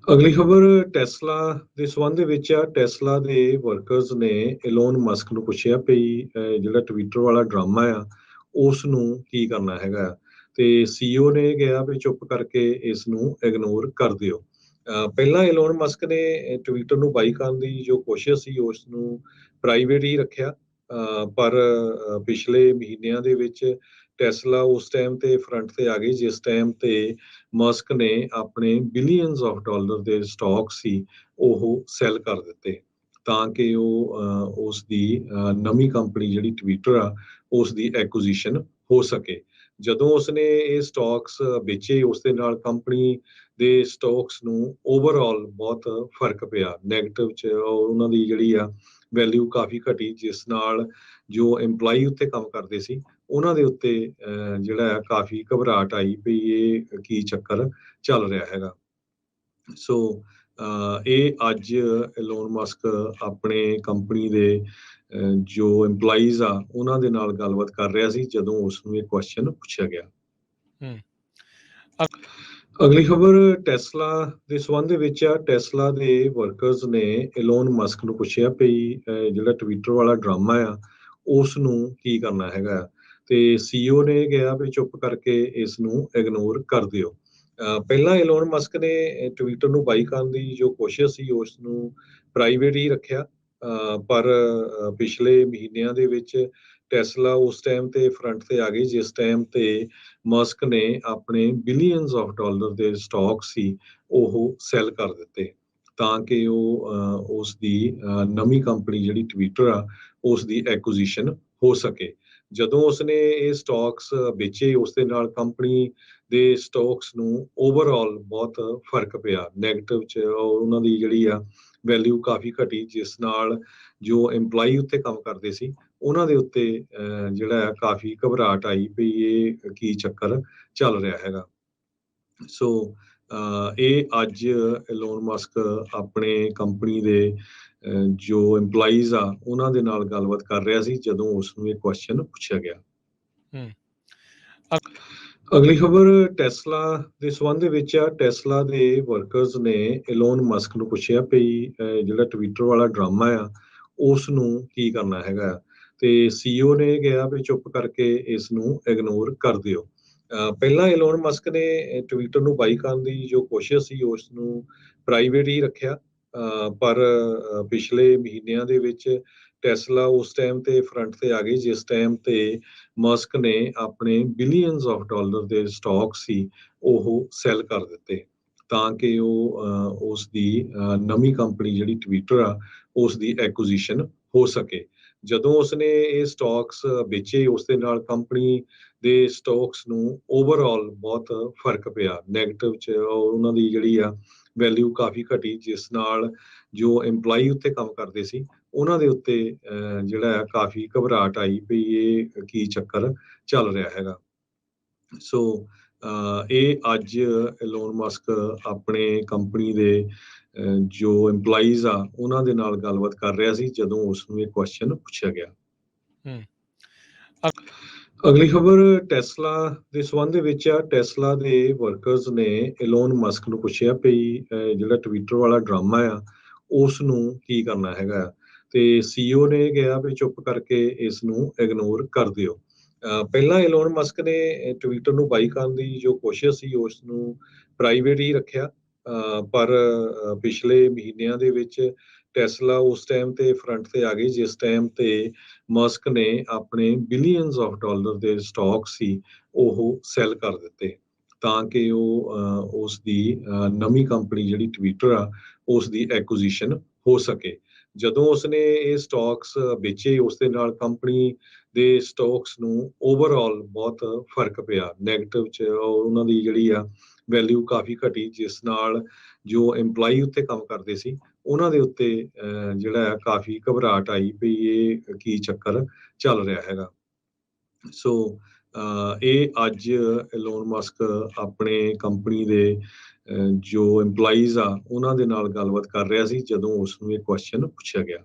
ਅਗਲੀ ਖਬਰ ਟੈਸਲਾ ਦੇ ਸੰਬੰਧ ਵਿੱਚ ਆ। ਟੈਸਲਾ ਦੇ ਵਰਕਰਸ ਨੇ ਇਲੋਨ ਮਸਕ ਨੂੰ ਪੁੱਛਿਆ ਵੀ ਜਿਹੜਾ ਟਵਿੱਟਰ ਵਾਲਾ ਡਰਾਮਾ ਆ ਉਸ ਨੂੰ ਕੀ ਕਰਨਾ ਹੈਗਾ ਤੇ ਸੀਈਓ ਨੇ ਕਿਹਾ ਵੀ ਚੁੱਪ ਕਰਕੇ ਇਸ ਨੂੰ ਇਗਨੋਰ ਕਰ ਦਿਓ। ਪਹਿਲਾਂ ਇਲੋਨ ਮਸਕ ਨੇ ਟਵਿੱਟਰ ਨੂੰ ਬਾਈ ਕਰਨ ਦੀ ਜੋ ਕੋਸ਼ਿਸ਼ ਸੀ ਉਸ ਨੂੰ ਪ੍ਰਾਈਵੇਟ ਹੀ ਰੱਖਿਆ। ਪਰ ਪਿਛਲੇ ਮਹੀਨਿਆਂ ਦੇ ਵਿੱਚ ਟੈਸਲਾ ਉਸ ਟਾਈਮ ਤੇ ਫਰੰਟ ਤੇ ਆ ਗਈ ਜਿਸ ਟਾਈਮ ਤੇ ਮਸਕ ਨੇ ਆਪਣੇ ਬਿਲੀਅਨਸ ਆਫ ਡਾਲਰ ਦੇ ਸਟਾਕ ਸੀ ਉਹ ਸੈਲ ਕਰ ਦਿੱਤੇ ਤਾਂ ਕਿ ਉਹ ਉਸ ਦੀ ਨਵੀਂ ਕੰਪਨੀ ਜਿਹੜੀ ਟਵਿੱਟਰ ਆ ਉਸ ਦੀ ਐਕੁਜੀਸ਼ਨ ਹੋ ਸਕੇ। ਜਦੋਂ ਉਸਨੇ ਇਹ ਸਟਾਕਸ ਵੇਚੇ ਉਸ ਦੇ ਨਾਲ ਕੰਪਨੀ ਦੇ ਸਟਾਕਸ ਨੂੰ ਓਵਰਆਲ ਬਹੁਤ ਫਰਕ ਪਿਆ। ਨੈਗੇਟਿਵ ਚ ਉਹਨਾਂ ਦੀ ਜਿਹੜੀ ਆ ਵੈਲਿਊ ਕਾਫੀ ਘਟੀ ਜਿਸ ਨਾਲ ਜੋ EMPLOYE ਉੱਤੇ ਕੰਮ ਕਰਦੇ ਸੀ ਉਹਨਾਂ ਦੇ ਉੱਤੇ ਜਿਹੜਾ ਕਾਫੀ ਘਬਰਾਹਟ ਆਈ ਵੀ ਇਹ ਕੀ ਚੱਕਰ ਚੱਲ ਰਿਹਾ ਹੈਗਾ। ਸੋ ਇਹ ਅੱਜ ਇਲੋਨ ਮਸਕ ਆਪਣੇ ਕੰਪਨੀ ਦੇ ਜੋ EMPLOYEES ਆ ਉਹਨਾਂ ਦੇ ਨਾਲ ਗੱਲਬਾਤ ਕਰ ਰਿਹਾ ਸੀ ਜਦੋਂ ਉਸਨੂੰ ਇਹ ਕੁਐਸਚਨ ਪੁੱਛਿਆ ਗਿਆ। ਅਗਲੀ ਖਬਰ ਟੈਸਲਾ ਦੇ ਸੰਬੰਧ ਵਿੱਚ ਆ। ਟੈਸਲਾ ਦੇ ਵਰਕਰਸ ਨੇ ਇਲੋਨ ਮਸਕ ਨੂੰ ਪੁੱਛਿਆ ਵੀ ਜਿਹੜਾ ਟਵਿੱਟਰ ਵਾਲਾ ਡਰਾਮਾ ਆ ਉਸ ਨੂੰ ਕੀ ਕਰਨਾ ਹੈਗਾ ਤੇ ਸੀਈਓ ਨੇ ਕਿਹਾ ਵੀ ਚੁੱਪ ਕਰਕੇ ਇਸ ਨੂੰ ਇਗਨੋਰ ਕਰ ਦਿਓ। ਪਹਿਲਾਂ ਇਲੋਨ ਮਸਕ ਨੇ ਟਵਿੱਟਰ ਨੂੰ ਬਾਈ ਕਰਨ ਦੀ ਜੋ ਕੋਸ਼ਿਸ਼ ਸੀ ਉਸ ਨੂੰ ਪ੍ਰਾਈਵੇਟ ਹੀ ਰੱਖਿਆ। ਪਰ ਪਿਛਲੇ ਮਹੀਨਿਆਂ ਦੇ ਵਿੱਚ ਟੈਸਲਾ ਉਸ ਟਾਈਮ ਤੇ ਫਰੰਟ ਤੇ ਆ ਗਈ ਜਿਸ ਟਾਈਮ ਤੇ ਮਸਕ ਨੇ ਆਪਣੇ ਬਿਲੀਅਨਸ ਆਫ ਡਾਲਰ ਦੇ ਸਟਾਕ ਸੀ ਉਹ ਸੈਲ ਕਰ ਦਿੱਤੇ ਤਾਂ ਕਿ ਉਹ ਉਸ ਦੀ ਨਵੀਂ ਕੰਪਨੀ ਜਿਹੜੀ ਟਵਿੱਟਰ ਆ ਉਸ ਦੀ ਐਕੁਜੀਸ਼ਨ ਹੋ ਸਕੇ। ਜਦੋਂ ਉਸਨੇ ਇਹ ਸਟਾਕਸ ਵੇਚੇ ਉਸ ਦੇ ਨਾਲ ਕੰਪਨੀ ਦੇ ਸਟਾਕਸ ਨੂੰ ਓਵਰਆਲ ਬਹੁਤ ਫਰਕ ਪਿਆ। ਨੈਗੇਟਿਵ ਚ ਉਹਨਾਂ ਦੀ ਜਿਹੜੀ ਆ ਵੈਲਿਊ ਕਾਫੀ ਘਟੀ ਜਿਸ ਨਾਲ ਜੋ EMPLOYE ਉੱਤੇ ਕੰਮ ਕਰਦੇ ਸੀ ਉਹਨਾਂ ਦੇ ਉੱਤੇ ਜਿਹੜਾ ਕਾਫੀ ਘਬਰਾਹਟ ਆਈ ਵੀ ਇਹ ਕੀ ਚੱਕਰ ਚੱਲ ਰਿਹਾ ਹੈਗਾ। ਸੋ ਇਹ ਅੱਜ ਇਲੋਨ ਮਸਕ ਆਪਣੇ ਕੰਪਨੀ ਦੇ ਜੋ EMPLOYEES ਆ ਉਹਨਾਂ ਦੇ ਨਾਲ ਗੱਲਬਾਤ ਕਰ ਰਿਹਾ ਸੀ ਜਦੋਂ ਉਸਨੂੰ ਇਹ ਕੁਐਸਚਨ ਪੁੱਛਿਆ ਗਿਆ। ਅਗਲੀ ਖਬਰ ਟੈਸਲਾ ਦੇ ਸੰਬੰਧ ਵਿੱਚ ਆ। ਟੈਸਲਾ ਦੇ ਵਰਕਰਸ ਨੇ ਇਲੋਨ ਮਸਕ ਨੂੰ ਪੁੱਛਿਆ ਵੀ ਜਿਹੜਾ ਟਵਿੱਟਰ ਵਾਲਾ ਡਰਾਮਾ ਆ ਉਸ ਨੂੰ ਕੀ ਕਰਨਾ ਹੈਗਾ ਤੇ ਸੀਈਓ ਨੇ ਕਿਹਾ ਵੀ ਚੁੱਪ ਕਰਕੇ ਇਸ ਨੂੰ ਇਗਨੋਰ ਕਰ ਦਿਓ। ਪਹਿਲਾਂ ਇਲੋਨ ਮਸਕ ਨੇ ਟਵਿੱਟਰ ਨੂੰ ਬਾਈ ਕਰਨ ਦੀ ਜੋ ਕੋਸ਼ਿਸ਼ ਸੀ ਉਸ ਨੂੰ ਪ੍ਰਾਈਵੇਟ ਹੀ ਰੱਖਿਆ। ਪਰ ਪਿਛਲੇ ਮਹੀਨਿਆਂ ਦੇ ਵਿੱਚ ਟੈਸਲਾ ਉਸ ਟਾਈਮ ਤੇ ਫਰੰਟ ਤੇ ਆ ਗਈ ਜਿਸ ਟਾਈਮ ਤੇ ਮਸਕ ਨੇ ਆਪਣੇ ਬਿਲੀਅਨਸ ਆਫ ਡਾਲਰ ਦੇ ਸਟਾਕ ਸੀ ਉਹ ਸੈਲ ਕਰ ਦਿੱਤੇ ਤਾਂ ਕਿ ਉਹ ਉਸ ਦੀ ਨਵੀਂ ਕੰਪਨੀ ਜਿਹੜੀ ਟਵਿੱਟਰ ਆ ਉਸ ਦੀ ਐਕੁਜੀਸ਼ਨ ਹੋ ਸਕੇ। ਜਦੋਂ ਉਸਨੇ ਇਹ ਸਟਾਕਸ ਵੇਚੇ ਉਸ ਦੇ ਨਾਲ ਕੰਪਨੀ ਦੇ ਸਟਾਕਸ ਨੂੰ ਓਵਰਆਲ ਬਹੁਤ ਫਰਕ ਪਿਆ। ਨੈਗੇਟਿਵ ਚ ਉਹਨਾਂ ਦੀ ਜਿਹੜੀ ਆ ਵੈਲਿਊ ਕਾਫੀ ਘਟੀ ਜਿਸ ਨਾਲ ਜੋ EMPLOYE ਉੱਤੇ ਕੰਮ ਕਰਦੇ ਸੀ ਉਹਨਾਂ ਦੇ ਉੱਤੇ ਜਿਹੜਾ ਕਾਫੀ ਘਬਰਾਹਟ ਆਈ ਵੀ ਇਹ ਕੀ ਚੱਕਰ ਚੱਲ ਰਿਹਾ ਹੈਗਾ। ਸੋ ਇਹ ਅੱਜ ਇਲੋਨ ਮਸਕ ਆਪਣੇ ਕੰਪਨੀ ਦੇ ਜੋ EMPLOYEES ਆ ਉਹਨਾਂ ਦੇ ਨਾਲ ਗੱਲਬਾਤ ਕਰ ਰਿਹਾ ਸੀ ਜਦੋਂ ਉਸਨੂੰ ਇਹ ਕੁਐਸਚਨ ਪੁੱਛਿਆ ਗਿਆ। ਅਗਲੀ ਖਬਰ ਟੈਸਲਾ ਦੇ ਸੰਬੰਧ ਵਿੱਚ ਆ। ਟੈਸਲਾ ਦੇ ਵਰਕਰਸ ਨੇ ਇਲੋਨ ਮਸਕ ਨੂੰ ਪੁੱਛਿਆ ਵੀ ਜਿਹੜਾ ਟਵਿੱਟਰ ਵਾਲਾ ਡਰਾਮਾ ਆ ਉਸ ਨੂੰ ਕੀ ਕਰਨਾ ਹੈਗਾ ਤੇ ਸੀਈਓ ਨੇ ਕਿਹਾ ਵੀ ਚੁੱਪ ਕਰਕੇ ਇਸ ਨੂੰ ਇਗਨੋਰ ਕਰ ਦਿਓ। ਪਹਿਲਾਂ ਇਲੋਨ ਮਸਕ ਨੇ ਟਵਿੱਟਰ ਨੂੰ ਬਾਈ ਕਰਨ ਦੀ ਜੋ ਕੋਸ਼ਿਸ਼ ਸੀ ਉਸ ਨੂੰ ਪ੍ਰਾਈਵੇਟ ਹੀ ਰੱਖਿਆ। ਪਰ ਪਿਛਲੇ ਮਹੀਨਿਆਂ ਦੇ ਵਿੱਚ ਟੈਸਲਾ ਉਸ ਟਾਈਮ ਤੇ ਫਰੰਟ ਤੇ ਆ ਗਈ ਜਿਸ ਟਾਈਮ ਤੇ ਮਸਕ ਨੇ ਆਪਣੇ ਬਿਲੀਅਨਸ ਆਫ ਡਾਲਰ ਦੇ ਸਟਾਕ ਸੀ ਉਹ ਸੈਲ ਕਰ ਦਿੱਤੇ ਤਾਂ ਕਿ ਉਹ ਉਸ ਦੀ ਨਵੀਂ ਕੰਪਨੀ ਜਿਹੜੀ ਟਵਿੱਟਰ ਆ ਉਸ ਦੀ ਐਕੁਜੀਸ਼ਨ ਹੋ ਸਕੇ। ਜਦੋਂ ਉਸਨੇ ਇਹ ਸਟਾਕਸ ਵੇਚੇ ਉਸ ਦੇ ਨਾਲ ਕੰਪਨੀ ਦੇ ਸਟਾਕਸ ਨੂੰ ਓਵਰਆਲ ਬਹੁਤ ਫਰਕ ਪਿਆ। ਨੈਗੇਟਿਵ ਚ ਉਹਨਾਂ ਦੀ ਜਿਹੜੀ ਆ ਵੈਲਿਊ ਕਾਫੀ ਘਟੀ ਜਿਸ ਨਾਲ ਜੋ EMPLOYE ਉੱਤੇ ਕੰਮ ਕਰਦੇ ਸੀ ਉਹਨਾਂ ਦੇ ਉੱਤੇ ਜਿਹੜਾ ਕਾਫੀ ਘਬਰਾਹਟ ਆਈ ਵੀ ਇਹ ਕੀ ਚੱਕਰ ਚੱਲ ਰਿਹਾ ਹੈਗਾ। ਸੋ ਇਹ ਅੱਜ ਇਲੋਨ ਮਸਕ ਆਪਣੇ ਕੰਪਨੀ ਦੇ ਜੋ EMPLOYEES ਆ ਉਹਨਾਂ ਦੇ ਨਾਲ ਗੱਲਬਾਤ ਕਰ ਰਿਹਾ ਸੀ ਜਦੋਂ ਉਸਨੂੰ ਇਹ ਕੁਐਸਚਨ ਪੁੱਛਿਆ ਗਿਆ।